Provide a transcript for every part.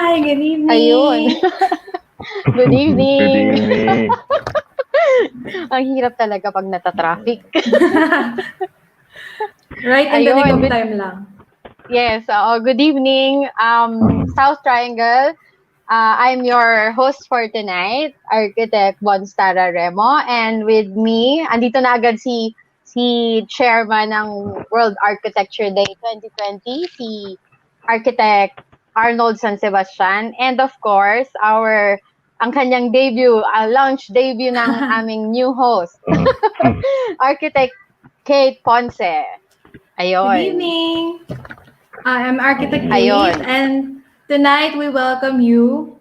Hi, good evening. Ayun. Good evening. Good evening. Ang hirap talaga pag nata-traffic. Right in the nick Ayun, of good, time lang. yes, good evening, South Triangle. I'm your host for tonight, Architect Bonstara Remo, and with me, andito na agad si Chairman ng World Architecture Day 2020, si Architect Arnold San Sebastian, and of course, ang kanyang debut, launch debut ng aming new host, Architect Kate Ponce. Ayun. Good evening. I'm Architect Ayun. Kate, and tonight we welcome you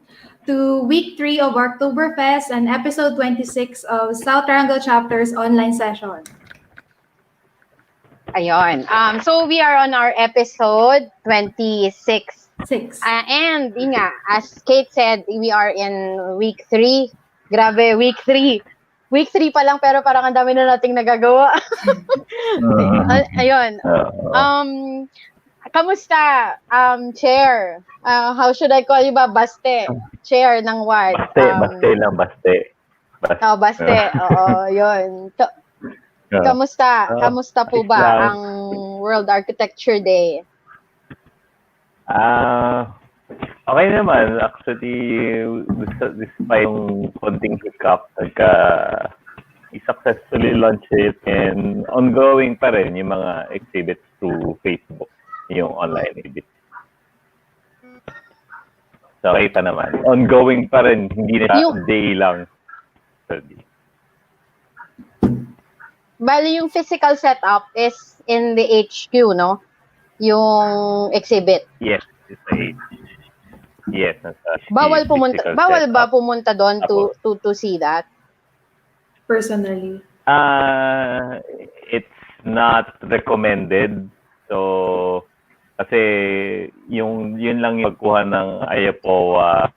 to Week 3 of Oktoberfest and Episode 26 of South Triangle Chapter's online session. Ayun. So we are on our episode 26. 6. And yun nga, as Kate said, we are in week 3. Grabe, week 3. Week 3 pa lang pero parang ang dami na nating nagagawa. Ayun. Kamusta, Chair? How should I call you ba? Baste. Chair ng ward. Baste lang, baste. Oh, Baste. Oo, yun. Kamusta? Kamusta po ba ang World Architecture Day? Okay naman. Actually, despite yung konting hiccup, i-successfully launch it and ongoing pa rin yung mga exhibits through Facebook, yung online exhibits. So, okay pa naman. Ongoing pa rin, hindi na day lang. Bali, yung physical setup is in the HQ, no? Yung exhibit. Yes, it's a yes. Bawal ba pumunta doon to see that? Personally. It's not recommended. So, kasi yun lang yung pagkuha ng IAPOA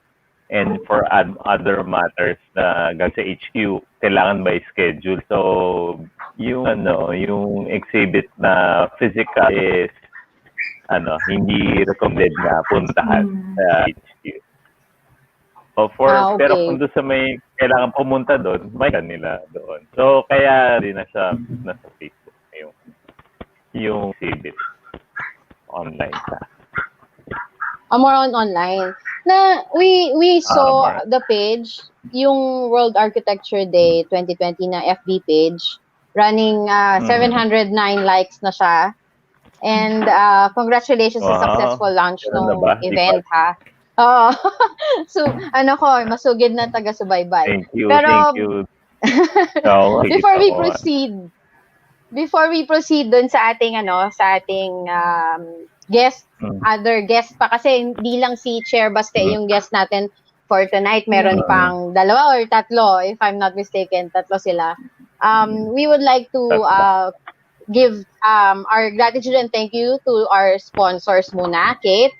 and for other matters na galing sa HQ, kailangan by schedule. So, yung exhibit na physical is hindi recommended na puntahan sa HQ. So okay. Pero kung doon sa may kailangan pumunta doon, may kanila doon. So, kaya din nasa Facebook yung exhibit online sa. More on online. Na we saw the page, yung World Architecture Day 2020 na FB page, running 709 likes na siya. And congratulations sa successful launch ng event, ha. So, masugid na taga-subaybay. Thank you, pero, thank you. Before we proceed dun sa ating guest, other guest pa, kasi hindi lang si Chair Baste yung guest natin for tonight. Meron pang 2 or 3, if I'm not mistaken, 3 sila. We would like to give our gratitude and thank you to our sponsors muna, Kate.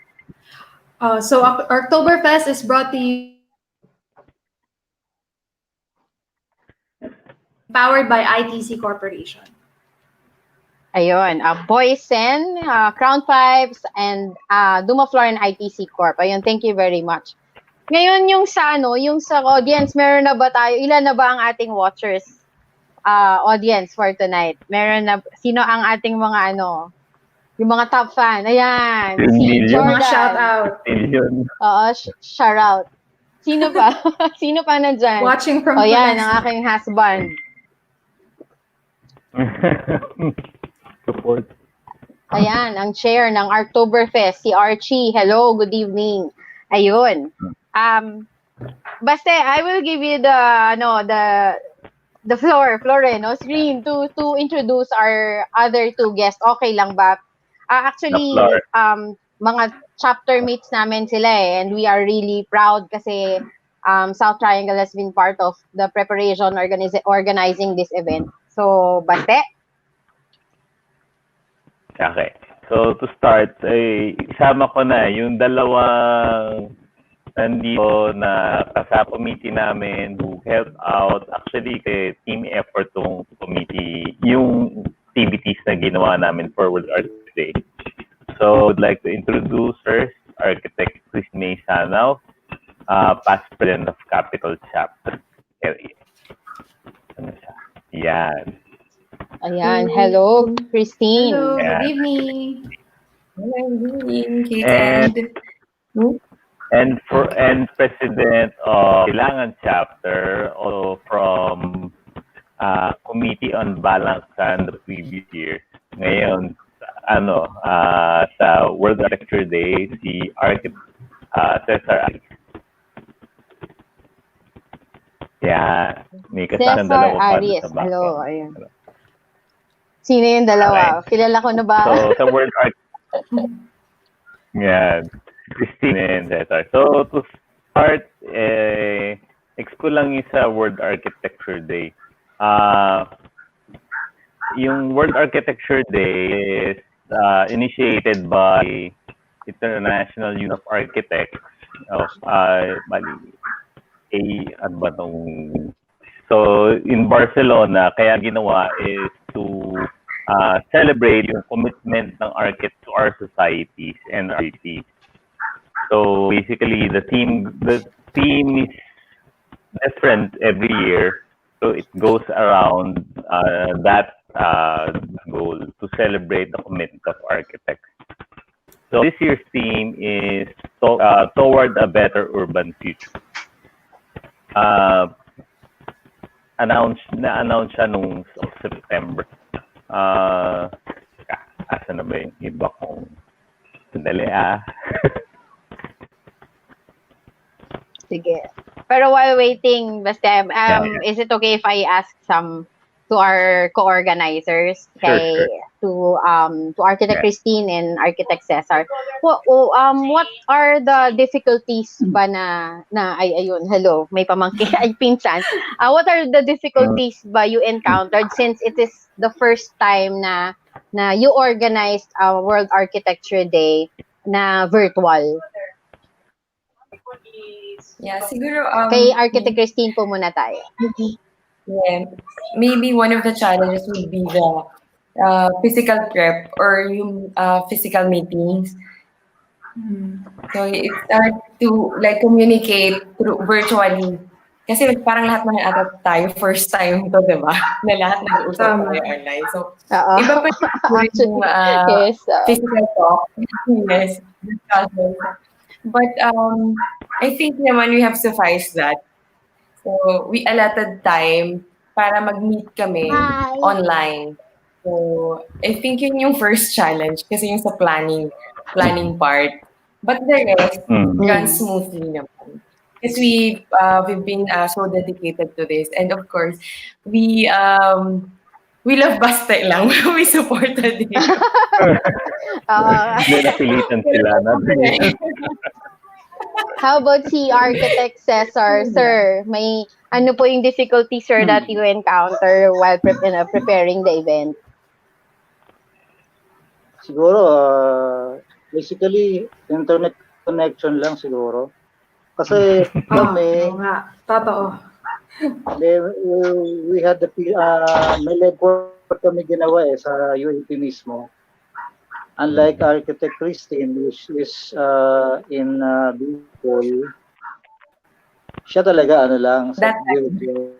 So Oktoberfest is brought to you powered by ITC Corporation. Ayun, Boysen, Crown Pipes, and Dumaflor and ITC Corp. Ayun, thank you very much. Ngayon, yung sa audience, meron na ba tayo? Ilan na ba ang ating watchers? Audience for tonight. Meron na, sino ang ating mga yung mga top fan? Ayan, si Jordan. Mga shout out. Oo, shout out. Sino pa? Sino pa nandyan? Watching from yan, ang aking husband. Support. Ayan, ang chair ng Oktoberfest, si Archie. Hello, good evening. Ayun. Basta, I will give you the floor, screen to introduce our other 2 guests. Okay lang ba? Actually, mga chapter mates namin sila and we are really proud kasi South Triangle has been part of the preparation organizing this event. So, Baste? Okay. So, to start, isama ko na yung dalawang nandito na kasama committee namin who helped out. Actually, team effort tong committee, yung activities na ginawa namin for World Art Day. So, I'd like to introduce first Architect Chris May Sanaw, past president of Capital Chapter. Ano siya? Yan. Ayan, hello, Christine. Hello, good Yeah. evening. Hello, good evening, Kate And- and And president of Silangan Chapter, also from Committee on Balance and the previous year. Ngayon, sa World Architecture Day, si Cesar Ali. Yeah, may kasama Cesar dalawa pa Arias. sa Hello, background. ayan. Sino yung dalawa? Kilala ko na ba? So, sa World Art... Yeah, Christine and Cesar. So, to start, expo lang yung sa World Architecture Day. Yung World Architecture Day is initiated by International Union of Architects of So, in Barcelona, kaya ginawa is to celebrate yung commitment ng architects to our societies and our cities. So, basically, the theme is different every year. So, it goes around that goal to celebrate the commitment of architects. So, this year's theme is toward a better urban future. Na-announce siya nung September. Asa na ba yung iba kong sandali Sige. Pero while waiting, basta, Yeah. is it okay if I ask some to our co-organizers, Sure. to Architect Yeah. Christine and Architect Cesar? What are the difficulties ba ayun, hello, may pamangkin, ay pinsan. What are the difficulties ba you encountered since it is the first time na you organized a World Architecture Day na virtual? yeah, siguro Kay Architect Christine po muna tayo. yeah, maybe one of the challenges would be the physical prep or yung physical meetings. So it's hard to like communicate through virtually. Kasi parang lahat naman ata tayo first time to, di ba? Na lahat nag-uusap Tama. tayo online. So, Oo. iba pa yung Yes. physical talk. Yes, discussion. But I think naman we have sufficed that. So, we allotted time para mag-meet kami Hi. online. So, I think yun yung first challenge kasi yung sa planning part. But the rest runs smoothly naman. Because we've been so dedicated to this. And of course, we love Basta lang. We supported it. Hindi napilitan sila natin. How about si Architect Cesar? Sir, may ano po yung difficulty, sir, that you encounter while preparing the event? Siguro, basically, internet connection lang siguro. Kasi kami, Oo nga, totoo. we had may legwork kami ginawa sa UAP mismo. Unlike Architect Christine, which is in Bicol, siya talaga sa video.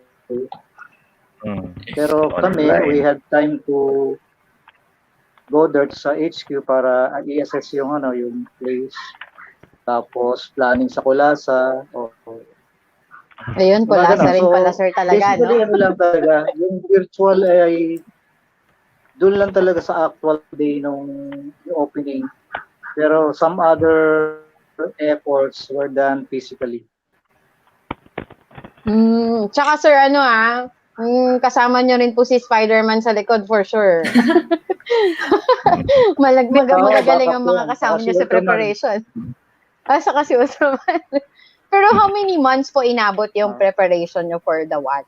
Pero kami, we had time to go there sa HQ para i-assess yung place. Tapos planning sa Kulasa. Ayun, Kulasa rin pala, sir, talaga, basically, no? lang talaga. Yung virtual ay doon lang talaga sa actual day nung opening. Pero some other efforts were done physically. Tsaka, sir, kasama nyo rin po si Spider-Man sa likod for sure. Magagaling ang mga kasama nyo sa preparation. Saka si Ultraman. Pero how many months po inabot yung preparation nyo for the what?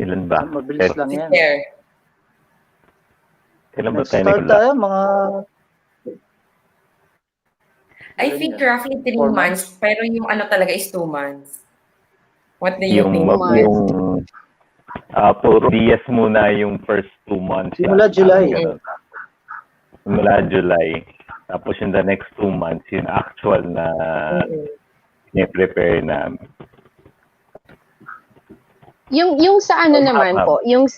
Ilan ba? Mabilis lang yan. Kailan ba tayo Start nagla? tayo, mga... I think roughly 3 months, pero yung talaga is 2 months. What do you think? Yung puro Diaz muna yung first 2 months. Simula July. mula July. Tapos yung the next 2 months, yung actual na prepare namin. Yung sa ano naman po, yung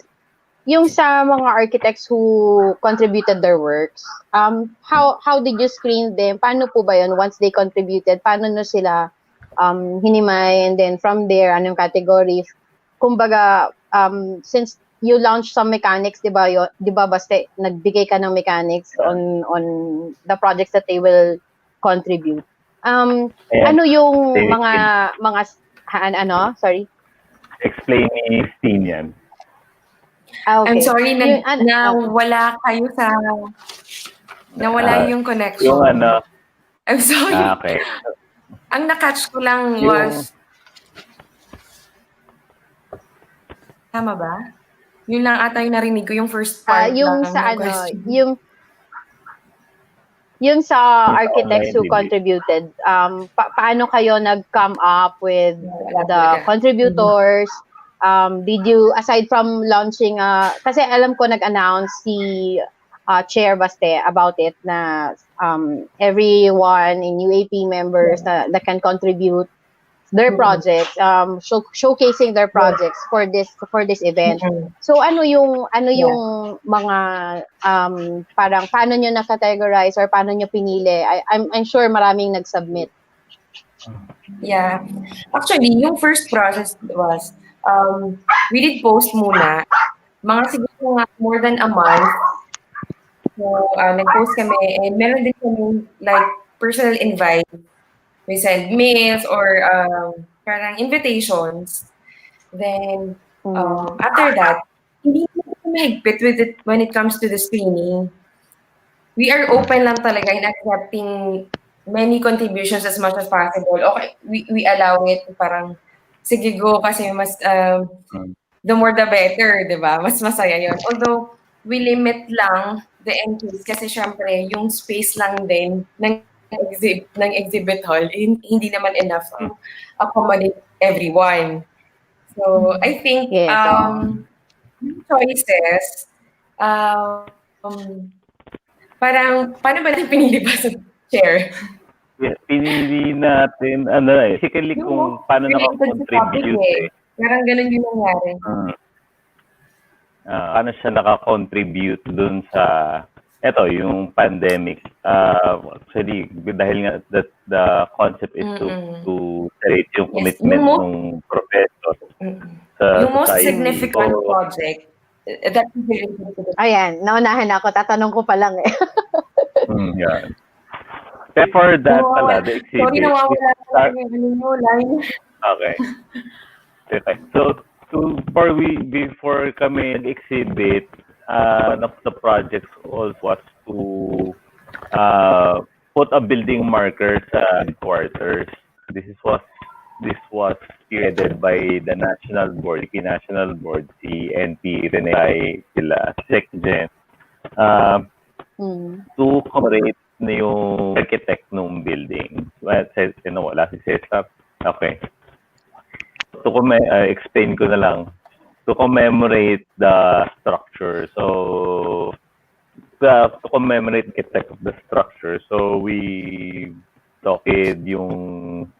sa mga architects who contributed their works, how did you screen them? Paano po ba yun once they contributed? Paano na sila hinimay, and then from there, anong category? Kumbaga, since you launched some mechanics, di ba basta nagbigay ka ng mechanics on the projects that they will contribute. Ano yung mga ano? Sorry? Explain ni Steen yan. Okay. I'm sorry na nawala kayo sa nawala yung connection. Yung ano. I'm sorry. Okay. Ang na-catch ko lang was tama ba? Yun lang ata yung narinig ko, yung first part yung lang sa ng ano, question. yung sa architects who contributed, paano kayo nag-come up with the contributors? Did you, aside from launching, kasi alam ko nag-announce si Chair Baste about it na everyone in UAP members that can contribute their projects, showcasing their projects for this event. So ano yung mga parang paano nyo na-categorize or paano nyo pinili? I'm sure maraming nag-submit. Yeah. Actually, yung first process was we did post muna. Mga siguro more than a month. So, nag-post kami. And meron din kami like personal invite. We send mails or parang invitations. Then, after that, hindi kami mahigpit with it when it comes to the screening. We are open lang talaga in accepting many contributions as much as possible. Okay, we allow it. Parang, sige go kasi mas the more the better, di ba? Mas masaya yun. Although, we limit lang the entries kasi syempre, yung space lang din ng exhibit hall, hindi naman enough to accommodate everyone. So, I think choices, parang, paano ba natin pinili ba sa chair? Yeah, pinili natin, basically kung paano nakakontribute Parang ganun yung nangyari. Paano siya nakakontribute dun sa, yung pandemic. Actually, dahil nga the concept is to create yung commitment ng professor sa yung most society. significant project, that is related to the... Ayan, naunahan ako. Tatanong ko pa lang eh. Yeah. But for that pala, the exhibit. Sorry, nawawala yung line. Okay. So, before kami nag-exhibit, one of the projects also was to put a building marker sa headquarters. This was spearheaded by the National Board, the National Board, si NP Rene sila, SecGen, to commemorate na yung architect ng building. Well, wala si Cesar. Okay. Explain ko na lang. To commemorate the structure. So, to commemorate the architect of the structure. So, we talked yung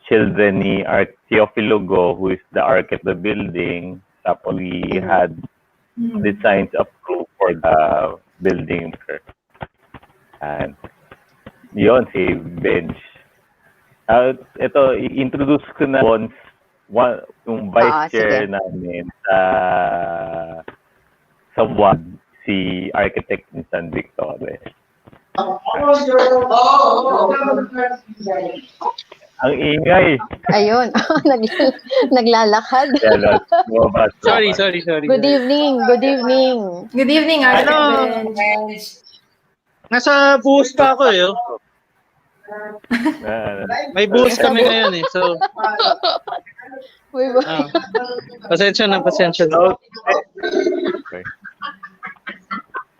children ni Teofilo Go, who is the architect of the building. Tapos we had designs approved for the building. And yun, si Benj. Ito, i-introduce ko na once yung vice chair namin sa WAD, si architect ni San Victor. Ang ingay. Ayun, naglalakad. Sorry. Good evening. Good evening, Hello. Nasa booth pa ako eh. May booth kami ngayon eh. So, pasensya na. Okay.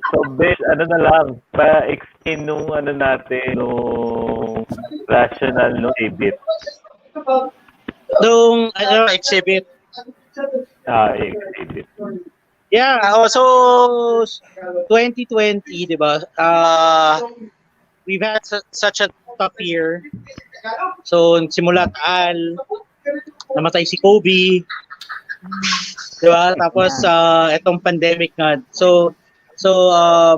So, Besh, na lang, pa-explain nung natin, nung rational nung exhibit. Nung exhibit. Exhibit. Yeah, so 2020, 'di ba? We've had such a tough year. So simula taal, namatay si Kobe, 'di ba? Tapos etong pandemic nga. So uh,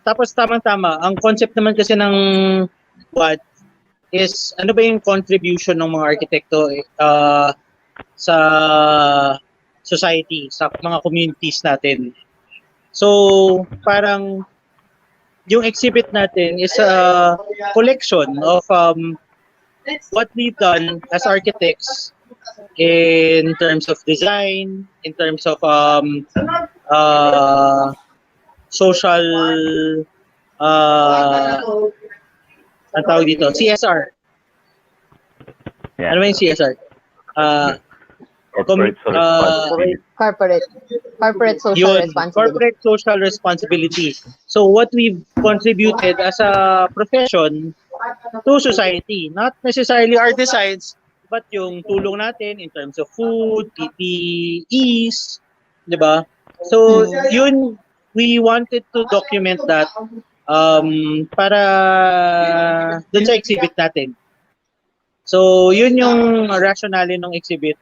tapos tamang-tama, ang concept naman kasi ng what is ano ba yung contribution ng mga arkitekto sa society, sa mga communities natin. So, parang yung exhibit natin is a collection of what we've done as architects in terms of design, in terms of uh, social uh, ang tawag dito, CSR. Yeah. Ano ba yung CSR? Corporate social responsibility. Corporate social Yun, responsibility. corporate social responsibility. So what we've contributed as a profession to society, not necessarily our designs, but yung tulong natin in terms of food, PPEs, di ba? So yun, we wanted to document that para dun sa exhibit natin. So yun yung rationale ng exhibit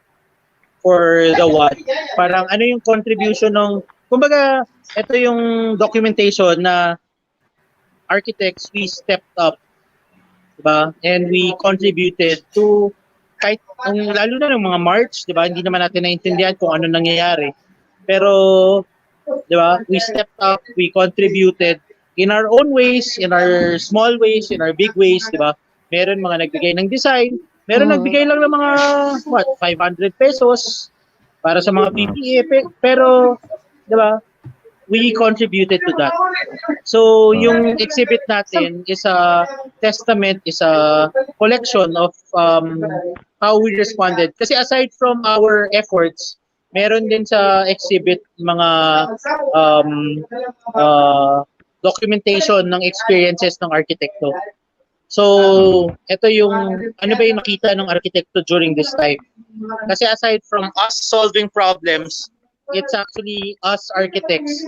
for the what. Parang ano yung contribution ng, kumbaga, ito yung documentation na architects, we stepped up, diba? And we contributed to, kahit, lalo na ng mga March, diba? Hindi naman natin naintindihan kung ano nangyayari. Pero, diba? We stepped up, we contributed in our own ways, in our small ways, in our big ways, diba? Meron mga nagbigay ng design, meron nagbigay lang ng mga, 500 pesos para sa mga PPE, pero, di ba, we contributed to that. So, yung exhibit natin is a testament, is a collection of how we responded. Kasi aside from our efforts, meron din sa exhibit mga documentation ng experiences ng arkitekto. So, ito yung, ano ba yung nakita ng arkitekto during this time? Kasi aside from us solving problems, it's actually us architects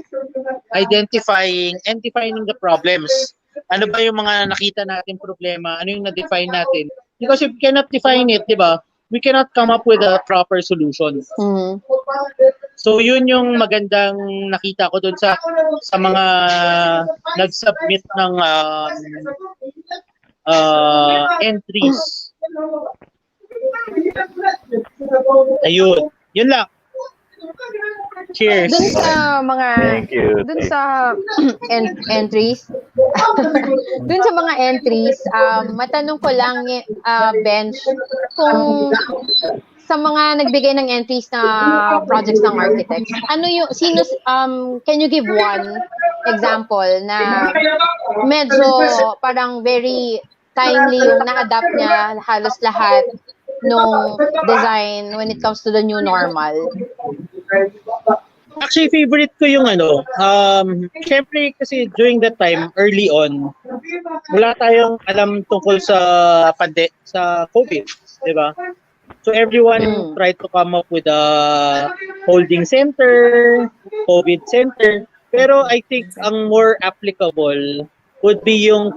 identifying and defining the problems. Ano ba yung mga nakita natin problema? Ano yung na-define natin? Because if we cannot define it, di ba, we cannot come up with a proper solution. So, yun yung magandang nakita ko dun sa mga nag-submit ng entries. Ayun. Yun lang. Cheers. Dun sa mga Thank you. dun sa entries dun sa mga entries matanong ko lang Bench, kung sa mga nagbigay ng entries na projects ng architects, ano yung sino can you give one example na medyo parang very timely yung na-adapt niya halos lahat nung design when it comes to the new normal? Actually, favorite ko yung syempre kasi during that time, early on, wala tayong alam tungkol sa sa COVID, di ba? So everyone tried to come up with a holding center, COVID center. Pero I think ang more applicable would be yung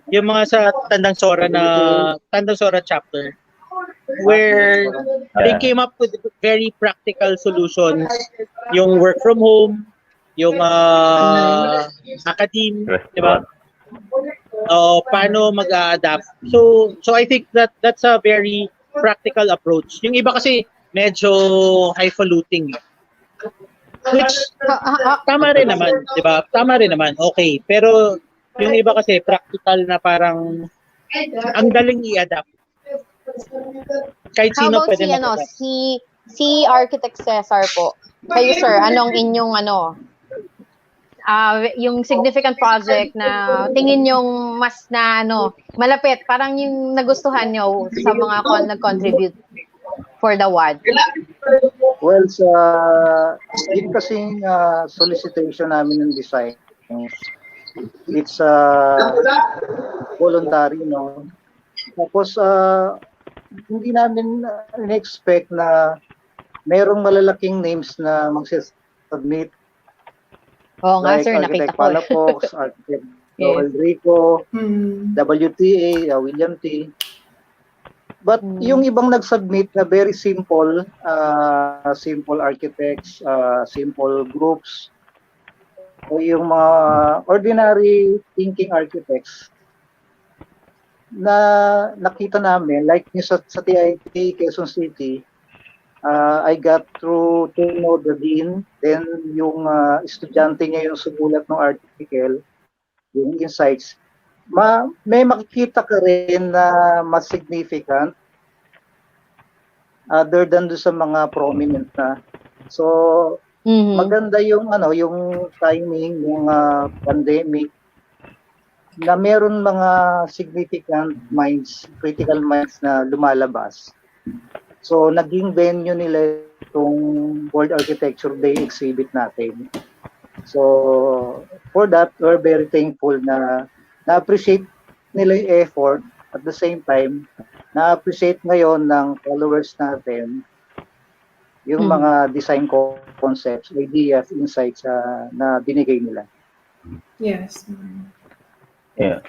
yung mga sa Tandang Sora chapter, where they came up with very practical solutions, yung work from home, yung academe, di ba? Paano mag-adapt. So I think that's a very practical approach. Yung iba kasi medyo highfalutin. Which tama rin naman, di ba? Tama rin naman. Okay, pero yung iba kasi practical na parang ang daling i-adapt. Kahit sino pwede mag-adapt. Si Architect Cesar po. Kayo sir, anong inyong yung significant project na tingin yung mas na malapit, parang yung nagustuhan nyo sa mga nag-contribute for the WAD? Well, yun kasing solicitation namin ng design, it's voluntary, no? Tapos, hindi namin in-expect na merong malalaking names na magsasubmit Oo nga, like sir, nakita Architect ko. Palafox, Architect Joel Yes. Rico, Mm. WTA, William T. But yung ibang nag-submit na very simple, simple architects, simple groups, o yung mga ordinary thinking architects na nakita namin, like yung sa TIT, Quezon City, I got to know the dean, then yung estudyante niya yung sumulat ng article, yung insights. May makikita ka rin na mas significant other than do sa mga prominent na. So, maganda yung yung timing, yung pandemic na meron mga significant minds, critical minds na lumalabas. So, naging venue nila itong World Architecture Day exhibit natin. So, for that, we're very thankful na na-appreciate nila yung effort. At the same time, na-appreciate ngayon ng followers natin yung mga design concepts, ideas, insights na binigay nila. Yes. Yeah.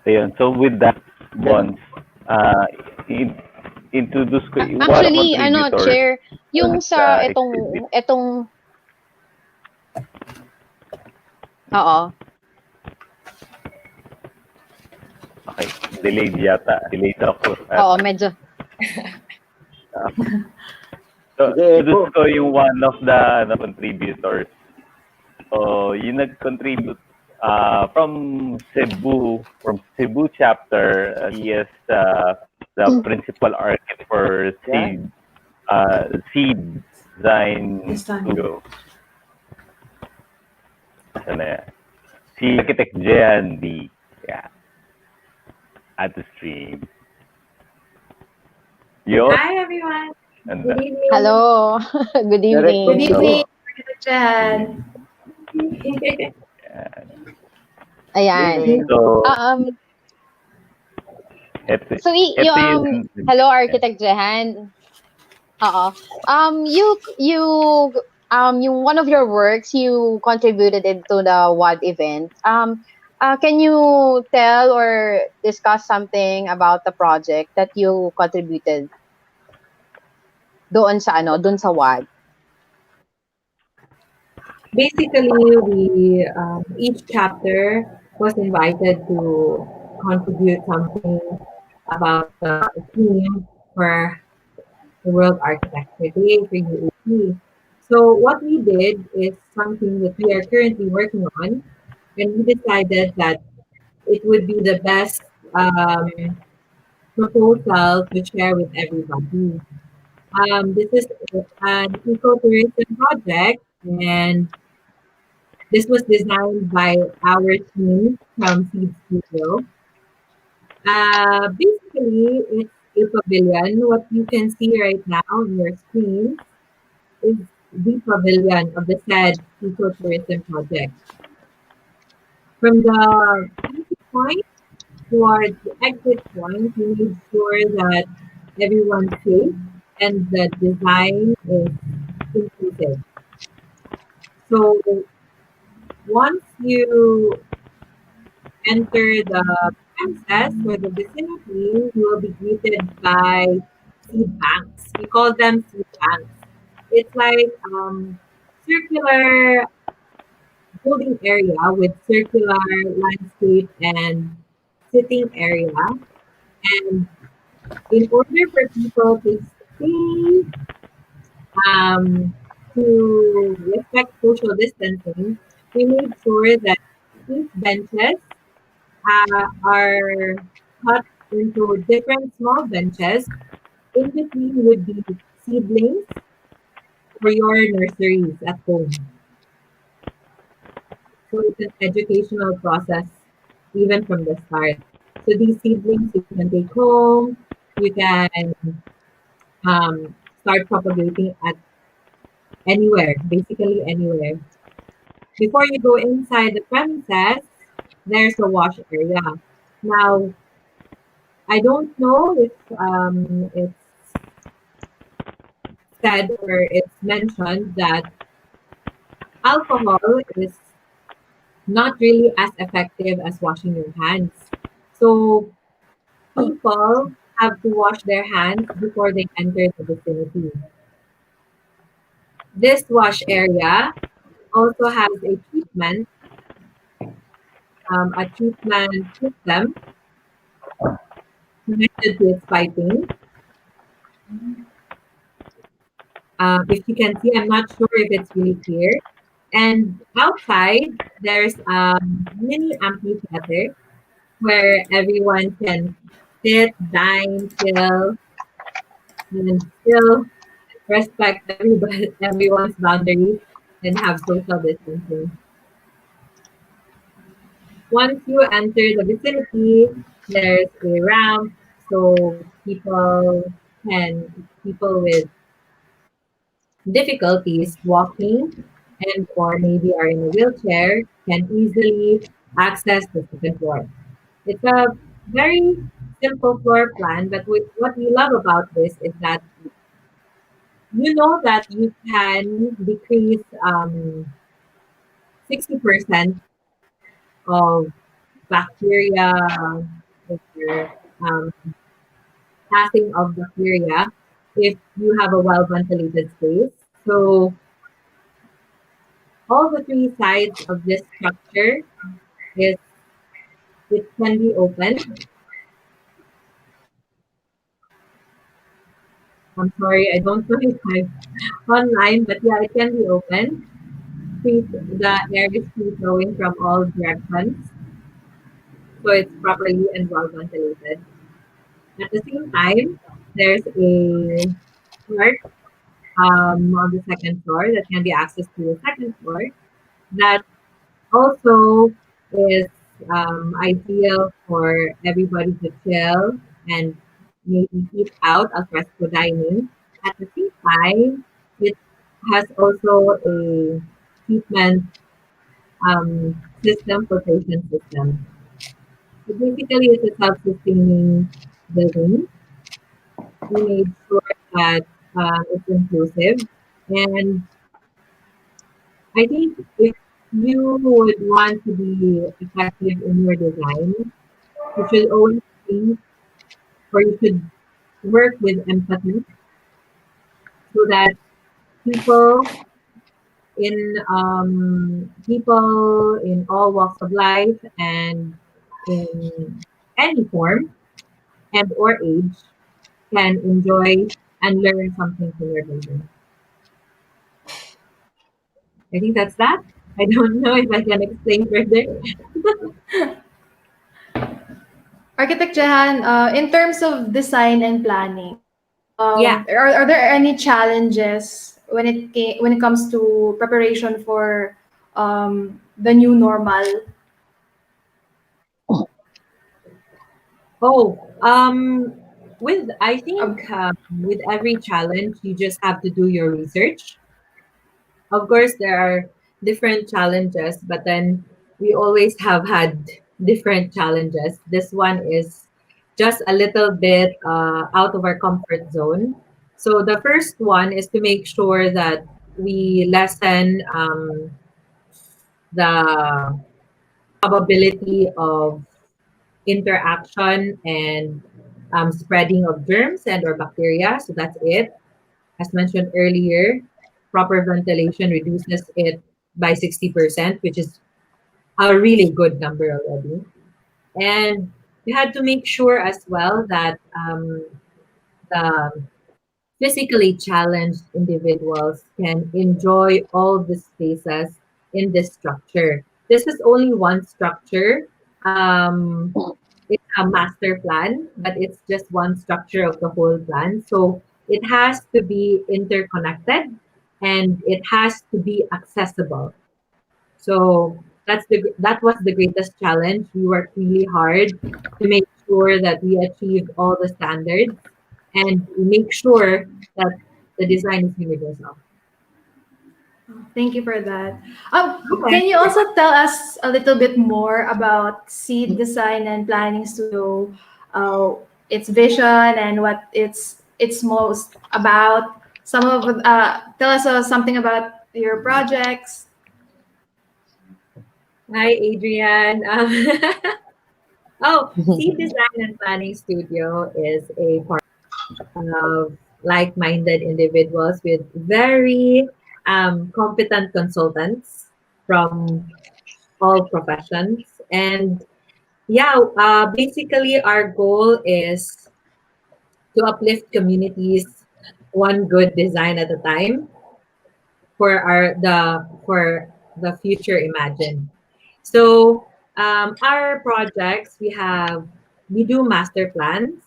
Ayun. So with that, Bonds, introduce ko yung Actually, contributors Chair, yung sa exhibit. itong Oo. Okay. Delayed yata. Delayed ako. Oo, medyo. So, introduce ko yung one of the contributors. So, yung nag-contribute from Cebu chapter. He is the principal architect for Seed Design Studio. Ano yan? Si Architect Jehan D. Yeah. At the stream. Yo. Hi, everyone. Good evening. Hello. Good evening. Good evening, Jan. Ayan. So, hello, Architect Jehan. Oo. Yung one of your works, you contributed into the WAD event. Can you tell or discuss something about the project that you contributed doon sa WAD? Basically, we each chapter was invited to contribute something about the theme for the World Architecture Day for UAP. So what we did is something that we are currently working on, and we decided that it would be the best proposal to share with everybody. This is an ecotourism project, and this was designed by our team from Seed Studio. Basically, it's a pavilion. What you can see right now on your screen is the pavilion of the said ecotourism project. From the entry point towards the exit point, we made sure that everyone's safe and the design is inclusive. So once you enter the premises or the vicinity, you will be greeted by seed banks. We call them seed banks. It's like circular building area with circular landscape and sitting area. And in order for people to stay to respect social distancing, we made sure that these benches are cut into different small benches. In between would be seedlings for your nurseries at home. So it's an educational process even from the start. So these seedlings you can take home, you can start propagating at anywhere, basically anywhere. Before you go inside the premises, there's a wash area. Now, I don't know if it's said or it's mentioned that alcohol is not really as effective as washing your hands. So people have to wash their hands before they enter the vicinity. This wash area also has a treatment system connected to its piping. If you can see, I'm not sure if it's really clear. And outside, there's a mini amphitheater where everyone can sit, dine, chill, and still respect everyone's boundaries and have social distancing. Once you enter the vicinity, there's a ramp so people with difficulties walking and or maybe are in a wheelchair can easily access the second floor. It's a very simple floor plan, but what we love about this is that you know that you can decrease 60% of bacteria or um, passing of bacteria if you have a well ventilated space. So all the three sides of this structure is it can be opened. I'm sorry, I don't know if I'm online, but yeah, it can be opened. The air is free flowing from all directions, so it's properly and well ventilated. At the same time, there's a court on the second floor that can be accessed to the second floor. That also is ideal for everybody to chill and maybe eat out al fresco dining. At the same time, it has also a treatment system, filtration system. So basically, it's a self-sustaining building. We made sure that it's inclusive. And I think if you would want to be effective in your design, you should always think or you should work with empathy so that people people in all walks of life and in any form and or age can enjoy and learn something from your building. I think that's that. I don't know if I can explain further. Architect Jehan, in terms of design and planning, Yeah. are there any challenges when it comes to preparation for the new normal? Oh, with I think Okay. with every challenge, you just have to do your research. Of course, there are different challenges, but then we always have had different challenges. This one is just a little bit out of our comfort zone. So the first one is to make sure that we lessen the probability of interaction and spreading of germs and or bacteria. So that's it. As mentioned earlier, proper ventilation reduces it by 60%, which is a really good number already. And we had to make sure as well that the physically challenged individuals can enjoy all the spaces in this structure. This is only one structure. It's a master plan, but it's just one structure of the whole plan. So it has to be interconnected and it has to be accessible. So that was the greatest challenge. We worked really hard to make sure that we achieved all the standards and make sure that the design is universal. Thank you for that. Okay. Can you also tell us a little bit more about Seed Design and Planning Studio? Uh, its vision and what it's most about. Tell us something about your projects. Hi, Adrian. Seed Design and Planning Studio is a part of like-minded individuals with very competent consultants from all professions. And yeah, basically our goal is to uplift communities one good design at a time for the future imagined. So our projects we do master plans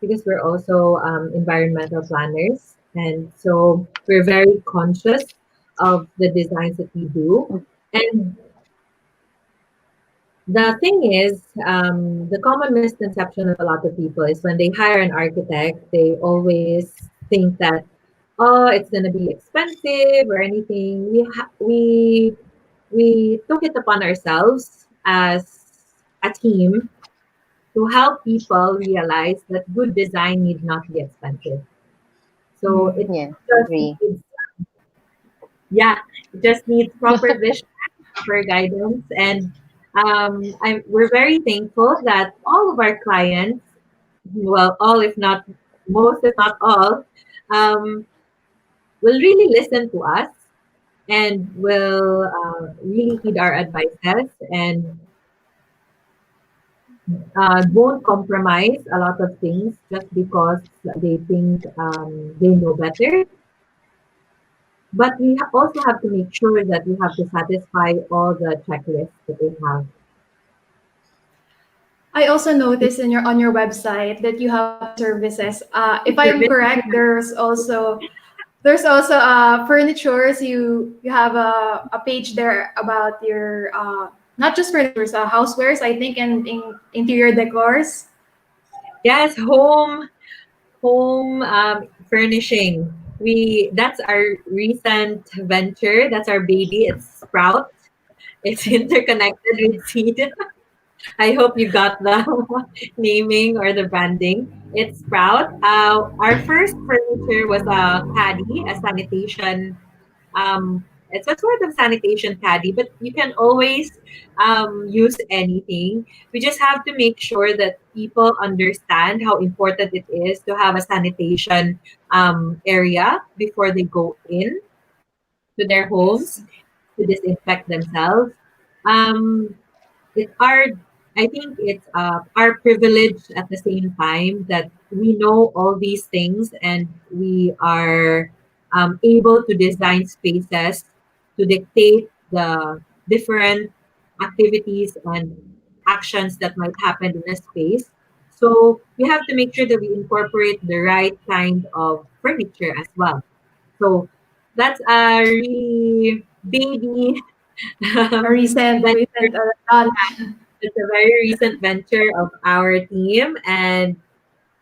because we're also environmental planners, and so we're very conscious of the designs that we do. And the thing is, the common misconception of a lot of people is when they hire an architect, they always think that, oh, it's going to be expensive or anything. We took it upon ourselves as a team to help people realize that good design need not be expensive. So it Yeah, just agree. needs, yeah, it just needs proper vision, proper guidance, and we're very thankful that all of our clients, well, all if not most, if not all, um, will really listen to us and will really heed our advices and won't compromise a lot of things just because they think they know better. But we also have to make sure that we have to satisfy all the checklists that they have. I also noticed on your website that you have other services. If I'm Service. correct, there's also furnitures. You have a page there about your not just furnitures, housewares, I think, and interior decors. Yes, home furnishing. We That's our recent venture. That's our baby. It's Sprout. It's interconnected with Seed. I hope you got the naming or the branding. It's Sprout. Our first furniture was a caddy, a sanitation. It's a sort of sanitation caddy, but you can always use anything. We just have to make sure that people understand how important it is to have a sanitation area before they go in to their homes Yes. to disinfect themselves. Um, it's our I think it's our privilege at the same time that we know all these things and we are able to design spaces to dictate the different activities and actions that might happen in a space. So we have to make sure that we incorporate the right kind of furniture as well. So that's a really baby A recent venture. launch. It's a very recent venture of our team, and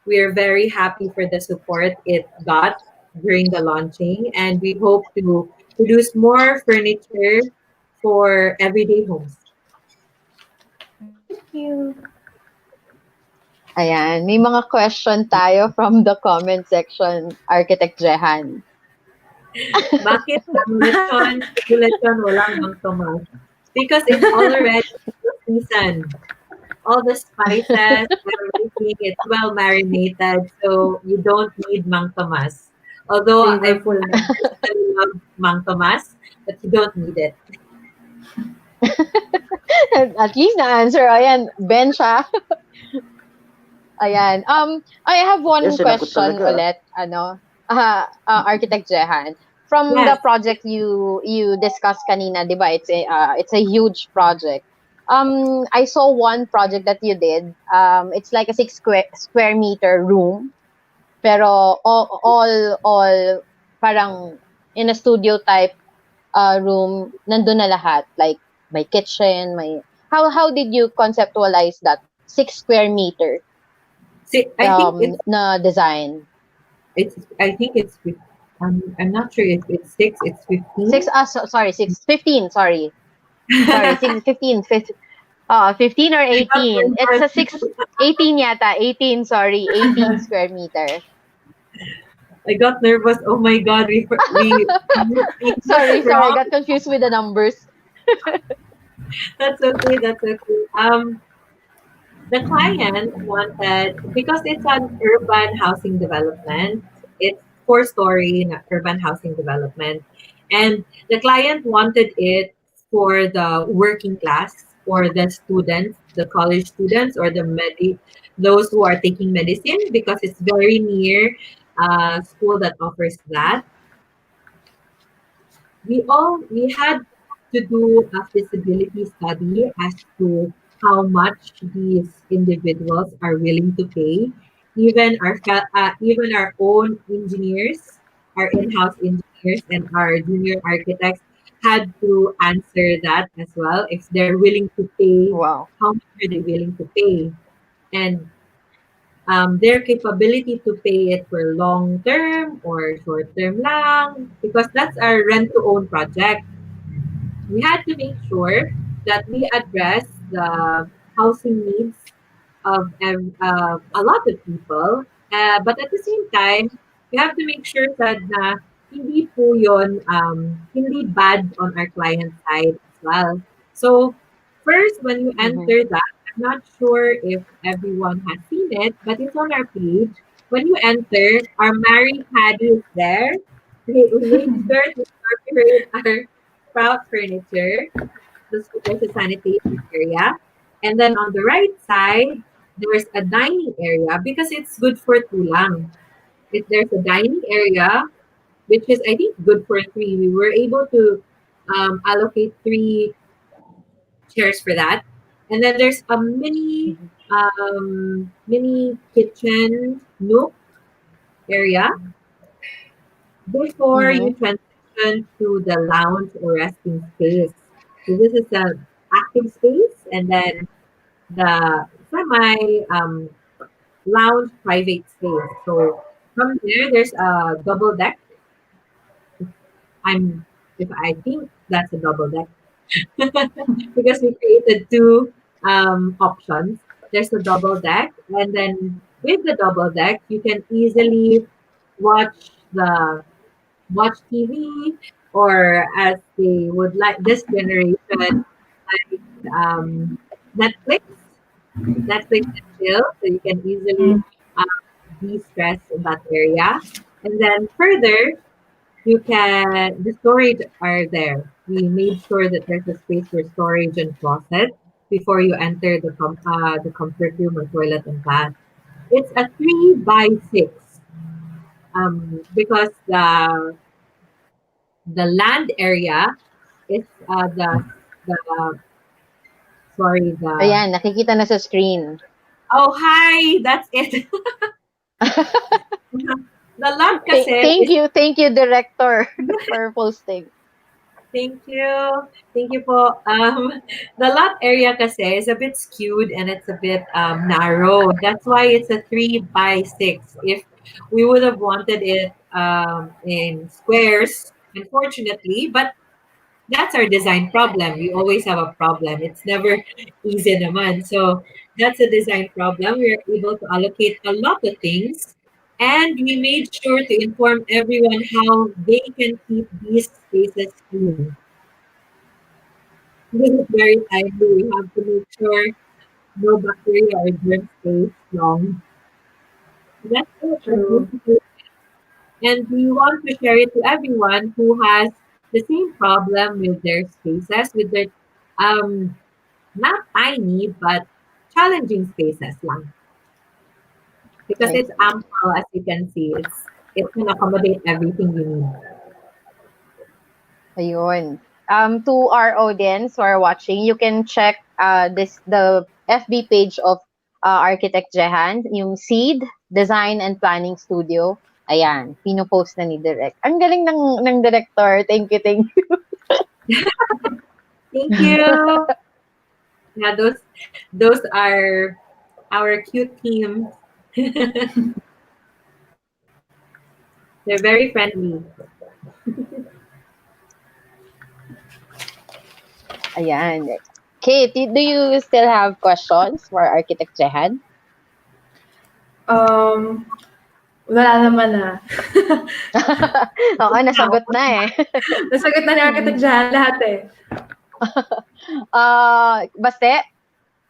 we're very happy for the support it got during the launching. And we hope to produce more furniture for everyday homes. Thank you. Ayan, may mga question tayo from the comment section, Architect Jehan. Bakit ang lechon, walang Mang Tomas? Because it's already season. All the spices, everything, it's well marinated, so you don't need Mang Tomas. Although Flavorful I na. personally love Mang Tomas, but you don't need it. At least na-answer. Ayan, Ben siya. Ayan. I have one Yes, sinagot question talaga. ulit. Architect Jehan. From the Yes. project you discussed kanina, 'di ba? It's a huge project. I saw one project that you did. It's like a 6 square meter room, pero all parang in a studio type room, nandun na lahat. Like my kitchen, my how did you conceptualize that 6 square meter See, I think na design? I think I'm not sure if it's 6, it's 15. Sorry, 6, 15, sorry. Sorry, 6, 15, 15. 15 or I got 18. It's a nervous. 18 yata. 18, sorry. 18 square meter. I got nervous. Oh my God, we looked Sorry. I wrong. got confused with the numbers. That's okay. That's okay. The client wanted, because it's an urban housing development, it's four-story urban housing development, and the client wanted it for the working class, for the students, the college students, or those who are taking medicine, because it's very near a school that offers that. We had to do a feasibility study as to how much these individuals are willing to pay. Even our own engineers, our in-house engineers, and our junior architects had to answer that as well. If they're willing to pay, Wow. how much are they willing to pay? And their capability to pay it for long term or short term lang, because that's our rent to own project. We had to make sure that we address the housing needs of a lot of people. But at the same time, we have to make sure that hindi po yun, hindi bad on our client side as well. So first, when you Mm-hmm. enter that, I'm not sure if everyone has seen it, but it's on our page. When you enter, our Mary Paddy is there. We made sure to incorporate our Sprout furniture. There's a sanitation area. And then on the right side, there's a dining area because it's good for two lang. If there's a dining area, which is I think good for three, we were able to allocate three chairs for that. And then there's a mini kitchen nook area before Mm-hmm. you transition to the lounge or resting space. So this is an active space, and then the semi lounge private space. So from there, there's a double deck. I'm if I think that's a double deck because we created two options. There's a double deck, and then with the double deck, you can easily watch the watch TV, or as they would like this generation, like Netflix, Netflix and chill, so you can easily de-stress in that area. And then further, the storage are there. We made sure that there's a space for storage and closet before you enter the comfort room or toilet and bath. It's a 3 by 6 because the land area is the sorry the Ayan, nakikita na sa screen. oh hi, that's it. The land kasi is Thank you, director, for posting. thank you. Thank you po. The lot area kasi is a bit skewed and it's a bit narrow. That's why it's a 3 by 6. If we would have wanted it in squares, unfortunately, but that's our design problem. We always have a problem. It's never easy naman. So that's a design problem. We are able to allocate a lot of things. And we made sure to inform everyone how they can keep these spaces clean. This is very timely. We have to make sure no bacteria or germs stay long. That's it. That's True. basically. And we want to share it to everyone who has the same problem with their spaces, with their um not tiny but challenging spaces lang. Because I it's see. ample as you can see. It can accommodate everything you need. Ayun. To our audience who are watching, you can check the FB page of Architect Jehan, yung Seed Design and Planning Studio. Ayan, pinopost na ni Direct. Ang galing ng director. Thank you, thank you. Thank you. Yeah, those are our cute team. They're very friendly. Ayan. Kate, do you still have questions for Architect Jehan? Um, wala naman na. Oo, nasagot na eh. Nasagot na ni Architect Jahan lahat eh. Baste,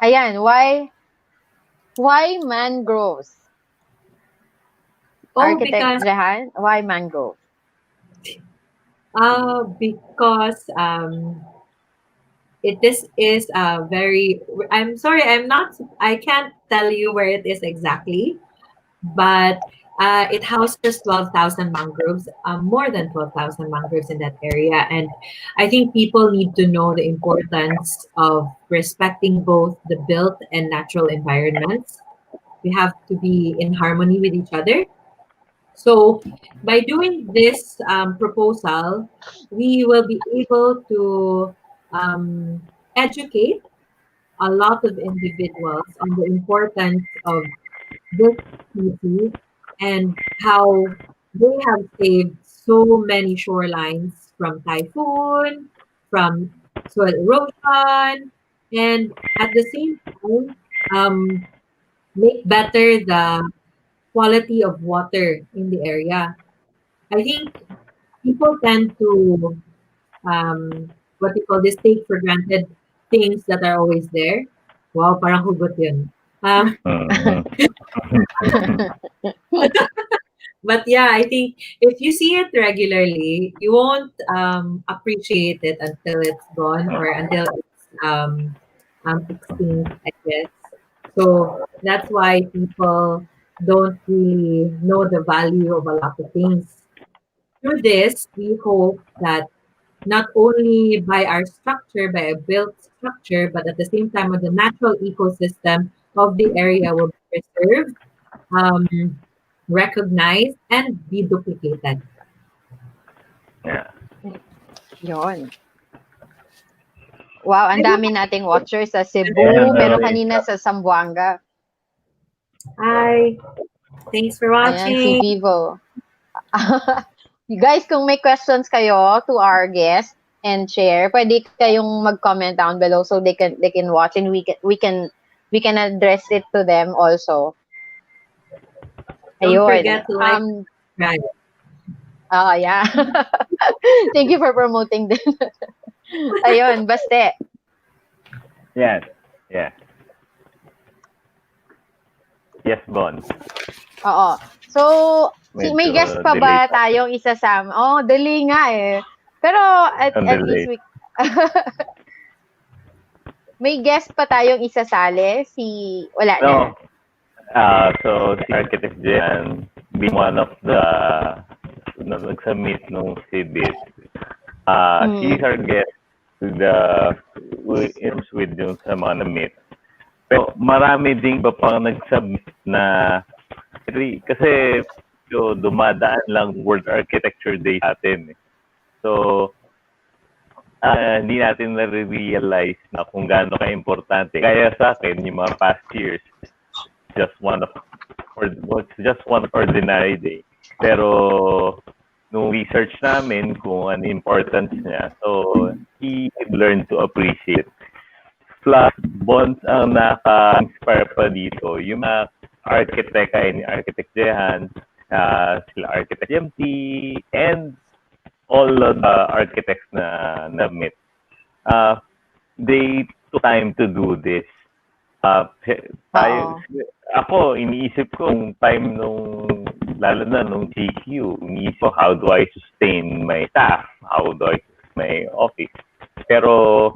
ayan, why mangroves? Oh, Architect because Jehan, why mangroves? because this is a very. I'm sorry, I can't tell you where it is exactly, but it houses 12,000 mangroves, more than 12,000 mangroves in that area. And I think people need to know the importance of respecting both the built and natural environments. We have to be in harmony with each other. So, by doing this proposal, we will be able to educate a lot of individuals on the importance of this species and how they have saved so many shorelines from typhoon, from soil erosion, and at the same time, um, make better the quality of water in the area. I think people tend to what you call this, take for granted things that are always there. Wow, parang hugot yun. Mm. But yeah, I think if you see it regularly, you won't appreciate it until it's gone or until it's extinct, I guess. So that's why people don't really know the value of a lot of things. Through this, we hope that not only by our structure, by a built structure, but at the same time, the natural ecosystem of the area will be preserved, um, recognized, and be duplicated. Yeah. Yun. Wow, ang I don't dami nating watchers sa Ayan, Cebu, meron kanina sa Zamboanga. Hi, thanks for Ayan, si watching. Vivo. You guys, kung may questions kayo to our guest and share, pwede kayong mag-comment down below so they can watch and we can address it to them also. Don't Ayun. forget to like, subscribe. Yeah. Thank you for promoting din. Ayun, baste. Yes. Yeah. Yes, Bon. Oo. So, may Medyo guest pa ba delayed. tayong isasama? Oh, dali nga eh. Pero at least Delayed. may guest pa tayong isasali? Wala na. No. So, si Architect Jan, being one of the nag-submit nung CBIT, she's our guest with yung sa mga na-meet. Pero marami ding ba pang nag-submit na kasi dumadaan lang World Architecture Day natin. So, hindi natin na-realize na kung gaano ka-importante. Kaya sa akin, yung mga past years, just one ordinary day. Pero nung research namin kung ano importance niya, so he learned to appreciate. Plus, bonds ang naka-inspire pa dito. Yung mga architect kaya ni Architect Jehan, sila Architect MT, and all of the architects na na-meet. They took time to do this. Ako, iniisip ko yung time lalo na nung GQ, iniisip ko, how do I sustain my staff? How do I sustain my office? Pero,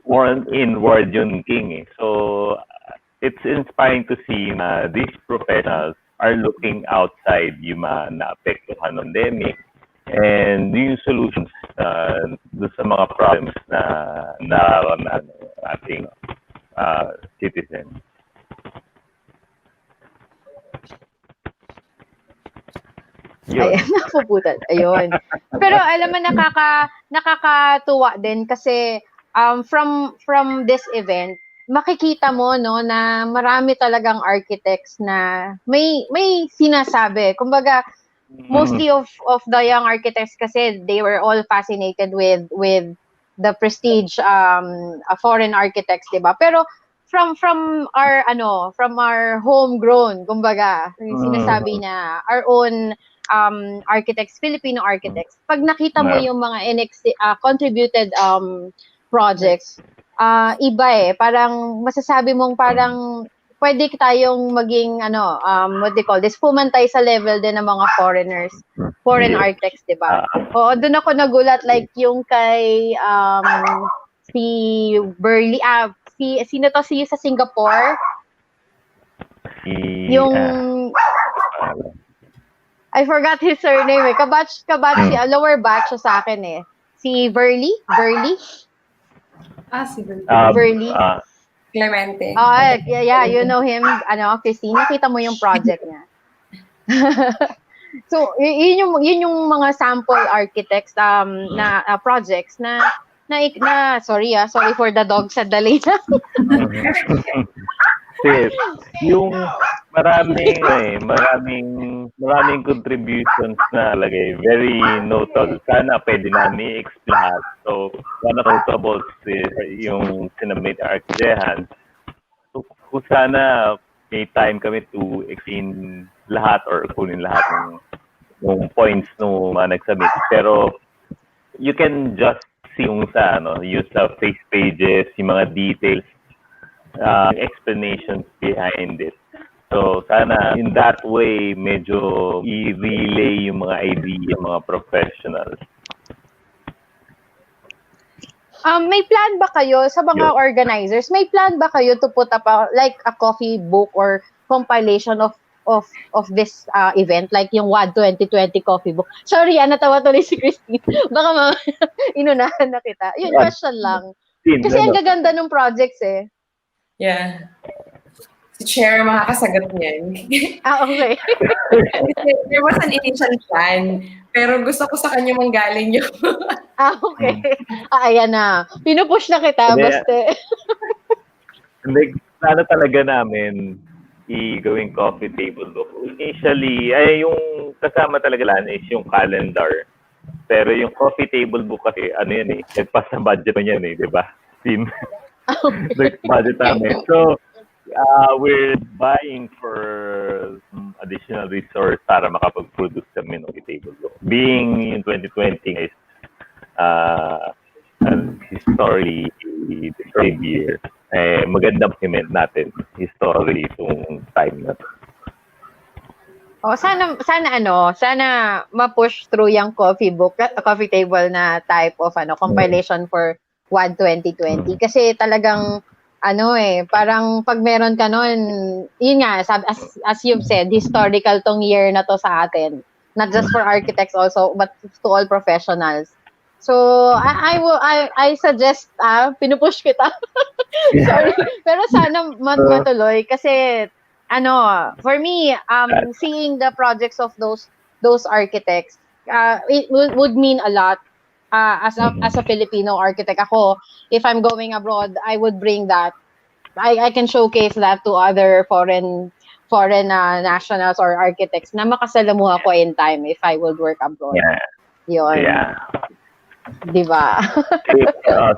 more inward yung king eh. So, it's inspiring to see na these professionals are looking outside yung mga naapektuhan ng pandemic and yung solutions doon sa mga problems na nararamdaman ng ating citizens. Ayun, napuputal. Ayun. Pero alam mo, nakakatuwa din kasi from this event, makikita mo no na marami talagang architects na may sinasabi. Kumbaga, mostly of the young architects kasi they were all fascinated with the prestige foreign architects, 'di ba? Pero from our homegrown, kumbaga, yung sinasabi na our own architects, Filipino architects. Pag nakita mo yung mga contributed projects, iba parang masasabi mong parang pwede tayong maging what they call this, pumantay sa level din ng mga foreign architects, 'di ba? Oo, doon ako nagulat, like yung kay si Burley, sino to, si sa Singapore? Yung I forgot his surname Kabatch siya, lower batch siya sa akin Si Burley? Si Burley. Clemente. Yeah, you know him, Christine, nakita mo yung project niya. So, yun yung mga sample architects na projects na sorry for the dog sa dali na. Yung maraming contributions na lagay, very notable. Sana pwede namin i-explain lahat. So, one of the notables is yung sinamit architects. So, kung sana may time kami to explain lahat or kunin lahat ng points ng mga nagsubmit. Pero, you can just see yung use sa face pages, yung mga details, explanations behind it. So, sana in that way, medyo i-relay yung mga idea, mga professionals. May plan ba kayo sa mga organizers? May plan ba kayo to put up a coffee book or compilation of this event, like yung WAD 2020 coffee book? Sorry, natawa tuloy si Christine. Baka inunahan na kita. Yun, question lang. Kasi ang gaganda ng projects Yeah. Si Chair makakasagot niyan. Okay. There was an initial plan, pero gusto ko sa kanya manggaling yung... Okay. Ayan na. Pinupush na kita, basta. Plano talaga namin i-gawing coffee table book. Initially, yung kasama talaga lang is yung calendar. Pero yung coffee table book kasi, nagpas sa budget mo yan di ba? Team. Budget namin. So, we're buying for some additional resource para makapag-produce kami ng table book. Being in 2020 is historically the third year, magandang document natin history itong time na to. Sana ma-push through yung coffee table na type of compilation for WAD 2020 kasi talagang parang pag meron ka nun, yun nga, as you've said, historical tong year na to sa atin, not just for architects also, but to all professionals. So I suggest, pinupush kita. Sorry, pero sana matuloy kasi for me, seeing the projects of those architects, it would mean a lot. As a Filipino architect, ako, if I'm going abroad, I would bring that. I can showcase that to other foreign nationals or architects na makasalamuha ko in time if I would work abroad. Yun. Yeah. Diba?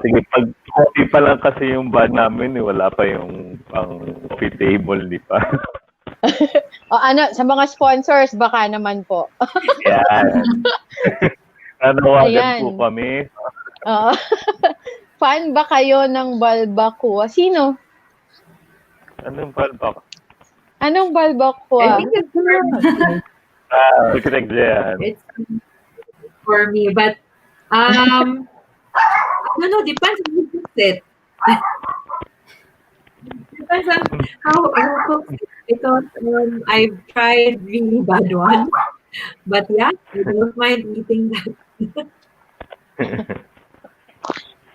Sige, pag coffee pa lang kasi yung bag namin, wala pa yung coffee table, di pa. Sa mga sponsors, baka naman po. Yan. Nanawagan po kami. Fan ba kayo ng balbacoa? Sino? Anong balbacoa? Anong balbacoa? I think it's It's for me, but depends on who cooks it. Depends on how cooks it. Because I've tried really bad ones. But yeah, I don't mind eating that.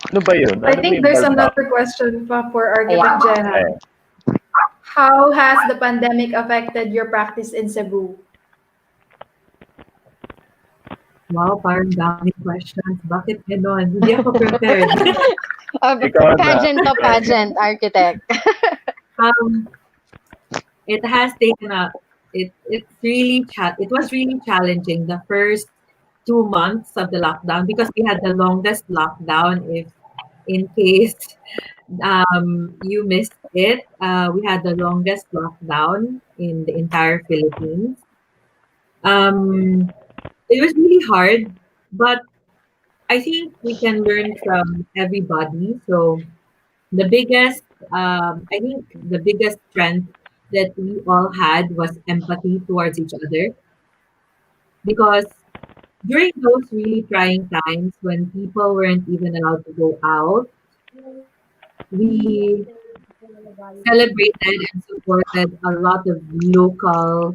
Ano ba yun? I think there's another question for Architect Jenna. How has the pandemic affected your practice in Cebu? Wow, parang daming questions. Bakit ganon? Hindi ako prepared. Pageant architect. It has taken it was really challenging the first 2 months of the lockdown because we had the longest lockdown. If in case you missed it, we had the longest lockdown in the entire Philippines. It was really hard, but I think we can learn from everybody. So the biggest, I think the biggest strength that we all had was empathy towards each other because during those really trying times when people weren't even allowed to go out, we celebrated and supported a lot of local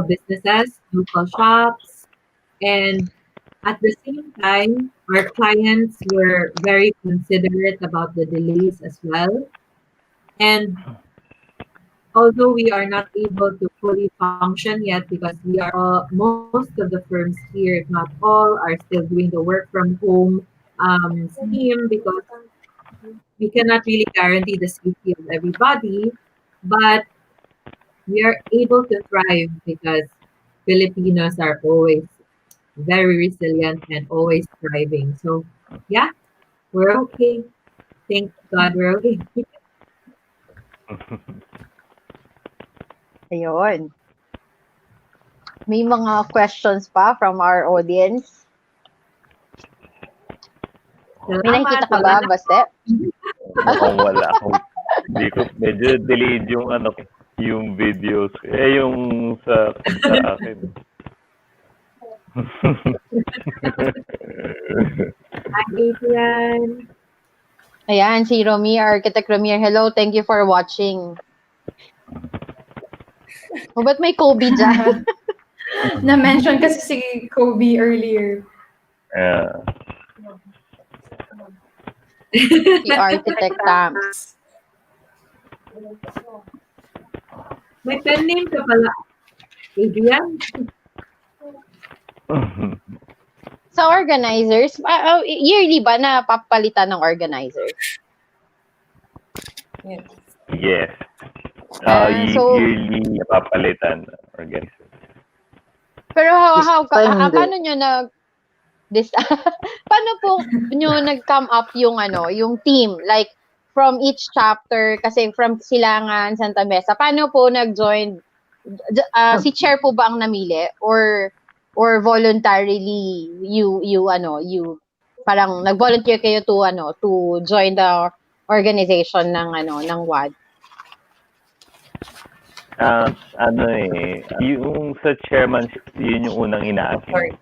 businesses, local shops, and at the same time, our clients were very considerate about the delays as well. And although we are not able to fully function yet because we are all, most of the firms here, if not all, are still doing the work from home scheme because we cannot really guarantee the safety of everybody. But we are able to thrive because Filipinos are always very resilient and always thriving. So, yeah, we're okay. Thank God we're okay. Ayun. May mga questions pa from our audience. May nakikita ka ba, Baste? Mukhang wala akong, hindi ko, medyo delayed yung yung videos. Yung sa akin. Hi, Adrian. Ayan, si Romy, Architect Romy. Hello, thank you for watching. O, ba't may Kobe dyan? Na-mention kasi si Kobe earlier. Si Architect Tams. May pen name ka pala, Adrian. Sa organizers, yearly ba na papalitan ng organizer? Yes. Yes. So, Yearly papalitan organizer. pero This time hindi. paano nyo paano po nyo nag-come up yung yung team? Like, from each chapter, kasi from Silangan, Santa Mesa, paano po nag-join? Si chair po ba ang namili? Or voluntarily, you parang nag-volunteer kayo to join the organization ng WAD? Yung sa chairmanship, yun yung unang ina-assign.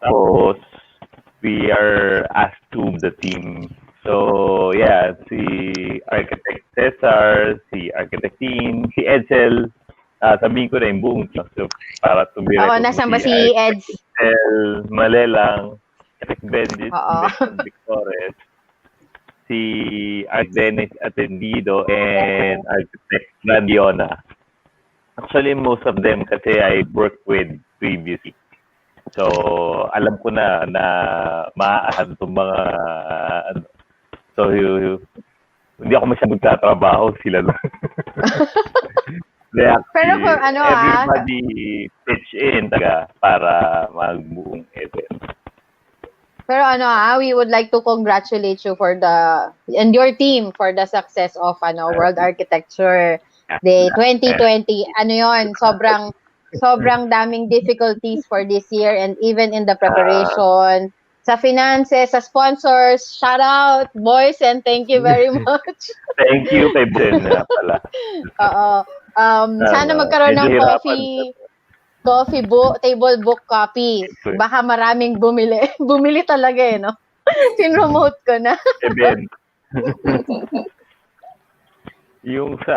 Tapos, we are asked to the team. So, yeah, si Architect Cesar, si Architect Team, si Edsel, sabihin ko na yung buong team. So, para tumira Oo, nasan ba si Eds? Edsel, Malelang, Architect Bendit, Oo. Victores, si Architect Dennis Atendido, and Architect Radiona. Actually, most of them kasi I worked with previously. So, alam ko na maaasahan itong mga so, hindi ako masyadong magtatrabaho, sila lang. Pero kung everybody pitch in para magbuong event. Pero we would like to congratulate you and your team for the success of World Architecture Day 2020. Sobrang daming difficulties for this year, and even in the preparation, sa finances, sa sponsors, shout out, boys, and thank you very much. Thank you kay Ben pala. Oo. Sana magkaroon ng table book copy. Baka maraming bumili. Bumili talaga no? Pinromote ko na. Ben. Yung sa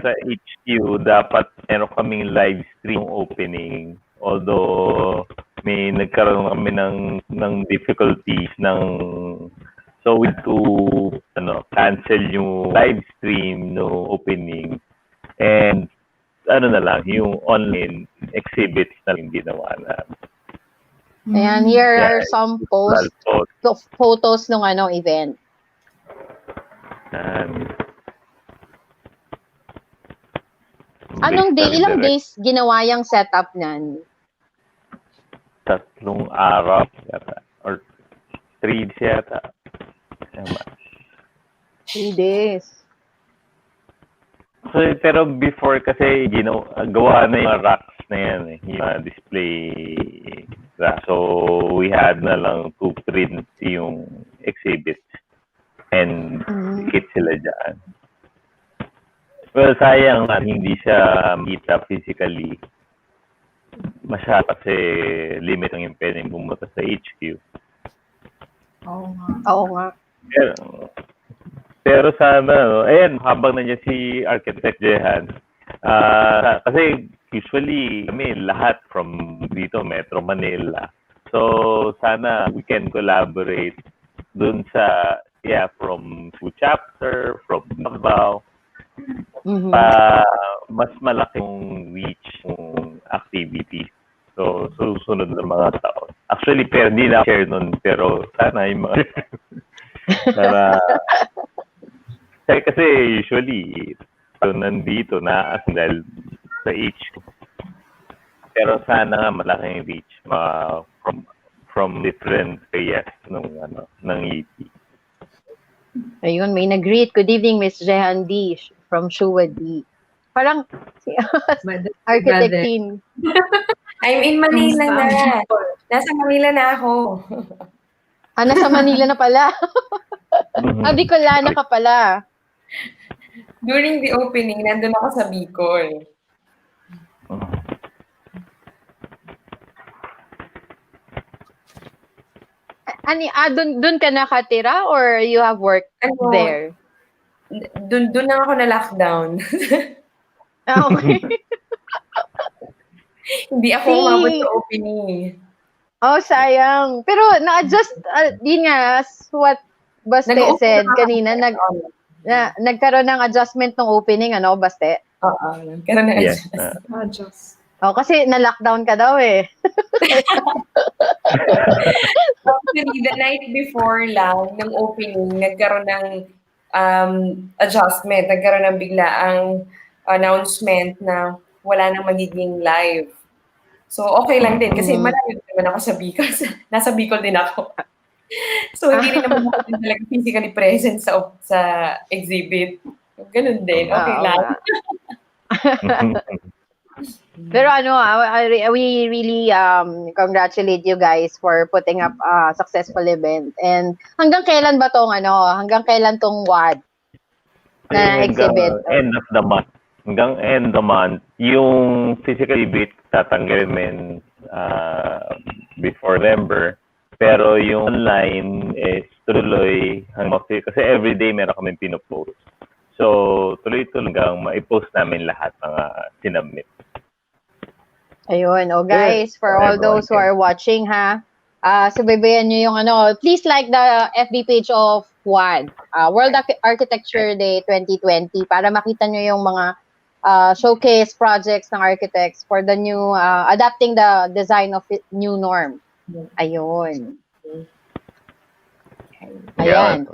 sa HQ, dapat meron kaming live stream opening. Although may nagkaroon kami ng difficulties so we to cancel yung live stream no opening, and na lang yung online exhibits na lang ginawa namin. Ayan, here are some photos ng event. Ilang days ginawa yung setup nan? 3 araw yata or 3 days yata. Tama. 3 days. So, pero before kasi gawa na yung racks na yan yung display rack. So, we had na lang to print yung exhibits and dikit sila dyan. Well, sayang nga hindi siya makita physically. Masyado kasi limit ang yung pwedeng pumunta sa HQ. Oo nga. Pero sana, ayan, habang nandiyan si Architect Jehan, kasi usually kami lahat from dito, Metro Manila. So, sana we can collaborate dun sa, from Food Chapter, from Davao, mas malaking reach ng activity. So, susunod na mga taon. Actually, pero hindi na share nun, pero sana yung mga para kasi usually nandito na dahil sa HQ. Pero sana nga malaking reach from different areas ng UP. Ayun, may nag-greet. Good evening, Miss Jehan D. from Shua D. Parang si Architect team. I'm in Manila na. Nasa Manila na ako. Nasa Manila na pala. Bicolana ka pala. During the opening, nandun ako sa Bicol. Dun ka nakatira or you have work there? Dun lang ako na lockdown. Okay. Hindi ako umabot sa opening. Oh, sayang. Pero na-adjust, yun nga, what Baste said kanina, nagkaroon ng adjustment ng opening, Baste? Oo, nagkaroon ng Adjust. Kasi na-lockdown ka daw eh. Actually, the night before lang ng opening, nagkaroon ng adjustment. Nagkaroon ng biglaang announcement na wala nang magiging live. So, okay lang din. Kasi malayo naman ako sa Bicol. Nasa Bicol din ako. So, hindi rin naman ako talaga physically present sa exhibit. Ganun din. Okay lang. Pero we really congratulate you guys for putting up a successful event. And hanggang kailan ba hanggang kailan tong WAD na exhibit? End of the month. Hanggang end of the month. Yung physical exhibit tatanggalin before November. Pero yung online is tuloy kasi everyday meron kami pinopost. So, tuloy-tuloy hanggang ma-post namin lahat ng sinubmit. Ayun. Guys, for all those who are watching, subaybayan nyo yung please like the FB page of WAD, World Architecture Day 2020, para makita nyo yung mga showcase projects ng architects for the new, adapting the design of new norm. Ayun. Ayan.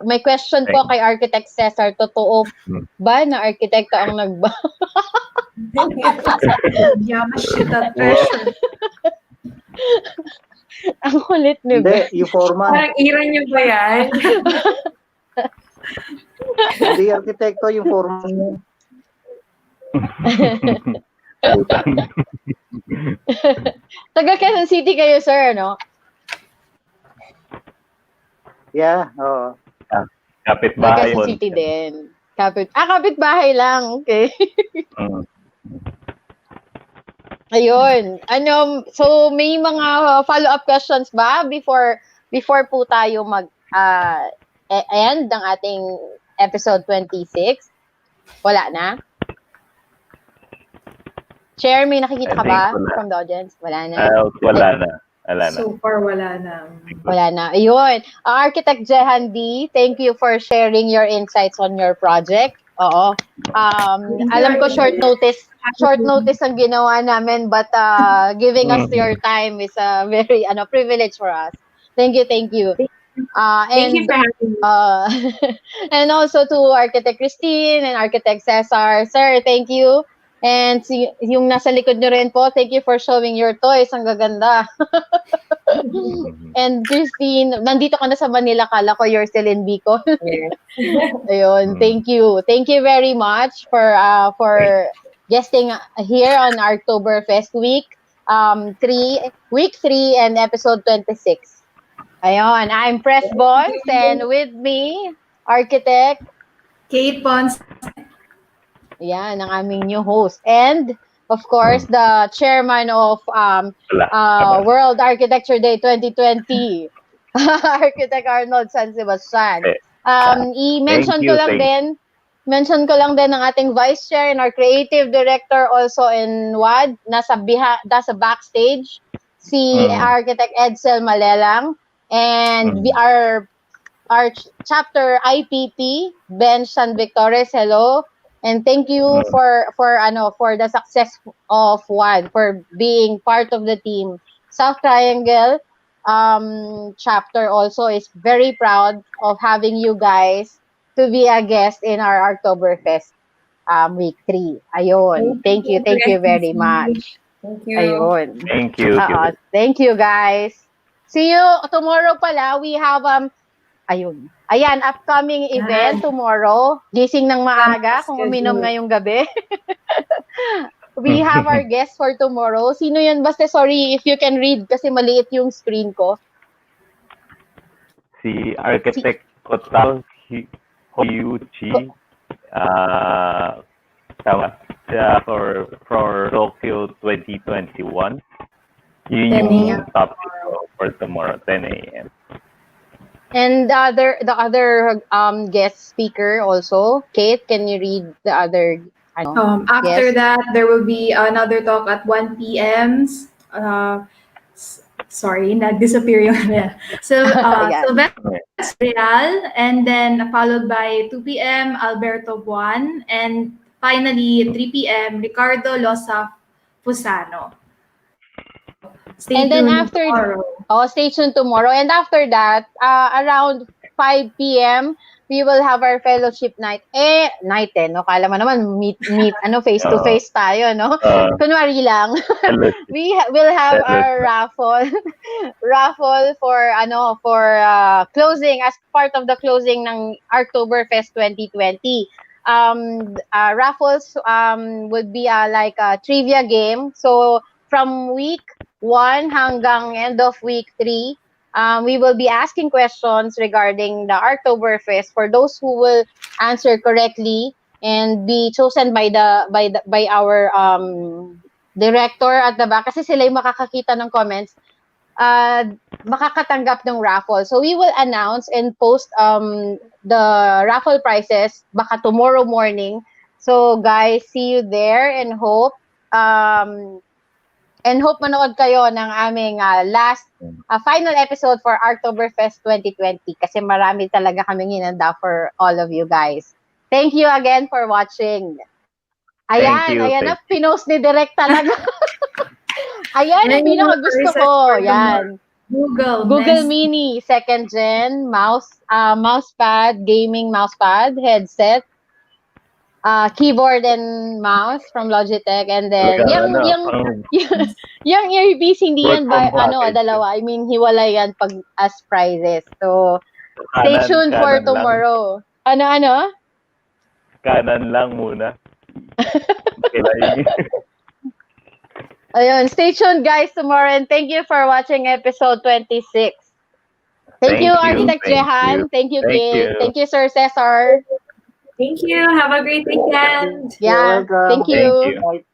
May question po kay Architect Cesar. Totoo ba na arkitekto ang Yeah, that pressure. Ang kulit niyo. Hindi, yung forma. Parang iran niyo ba yan? Hindi arkitekto yung forma niya. Taga Quezon City kayo, sir, Yeah, oo. Kapit-bahay Quezon City din. Kapit-bahay lang. Okay. Ayun. So may mga follow-up questions ba before po tayo end ng ating episode 26? Wala na? Chair, may nakikita ka ba from the audience? Wala na. Wala na. So far, wala na. Wala na. Ayun. Architect Jehan D, thank you for sharing your insights on your project. Oo. Alam ko short notice ang ginawa namin, but giving us your time is a very privilege for us. Thank you. Thank you for having me. And also to Architect Christine and Architect Cesar. Sir, thank you. And yung nasa likod nyo rin po, thank you for showing your toys. Ang gaganda. And Christine, nandito ka na sa Manila. Kala ko you're still in Bicol. Yes. Ayun, thank you. Thank you very much for guesting here on Oktoberfest week 3 and episode 26. Ayun, I'm Press Bones and with me, architect. Kate Pons. Yan, ang aming new host. And, of course, the chairman of World Architecture Day 2020, Architect Arnold San Sebastian. I-mention ko lang din, ng ating vice chair and our creative director also in WAD, nasa backstage, si Architect Edsel Malelang, and our chapter IPP, Ben San Victores, hello. And thank you for the success of WAD, for being part of the team. South Triangle chapter also is very proud of having you guys to be a guest in our Oktoberfest week 3. Ayun. Thank you very much. Thank you. Ayun. Thank you. Thank you guys. See you tomorrow pala. We have Ayan, upcoming event tomorrow. Gising ng maaga kung uminom ngayong gabi. We have our guest for tomorrow. Sino yun? Basta sorry if you can read kasi maliit yung screen ko. Si Architect Kotao Hoyuchi for Tokyo 2021. Yun yung topic for tomorrow, 10 a.m. And the other guest speaker also, Kate, can you read the other? After that, there will be another talk at 1 p.m. Sorry, nag-disappear yung So, Sylvester Real, and then followed by 2 p.m. Alberto Buan, and finally 3 p.m. Ricardo Losa Fusano. Stay tuned tomorrow. Stay tuned tomorrow. And after that, around 5 p.m., we will have our fellowship night. No? Kala mo naman, meet, face-to-face tayo, no? Kunwari lang. We will have our raffle for closing, as part of the closing ng Oktoberfest 2020. Raffles would be like a trivia game. So, from week 1 hanggang end of week 3, we will be asking questions regarding the Oktoberfest for those who will answer correctly and be chosen by our director at the back, kasi sila yung makakakita ng comments, makakatanggap ng raffle. So we will announce and post the raffle prizes baka tomorrow morning. So guys, see you there and hope manood kayo ng aming last final episode for Oktoberfest 2020 kasi marami talaga kaming hinanda for all of you guys. Thank you again for watching. Ayan na, pinost ni Direk talaga. Ayan ang pinakagusto ko. Yan. Google Mini, 2nd gen, mousepad, gaming mousepad, headset, keyboard and mouse from Logitech, and then yung earpiece hindi yan dalawa. I mean, hiwalay yan pag as prizes. So stay tuned for tomorrow. Ano? Kanan lang muna. Ayun, stay tuned guys tomorrow, and thank you for watching episode 26. Thank you, Architect Jehan. Thank you, Kate. Thank you, Sir Cesar. Thank you. Have a great weekend. Yeah, thank you. Thank you.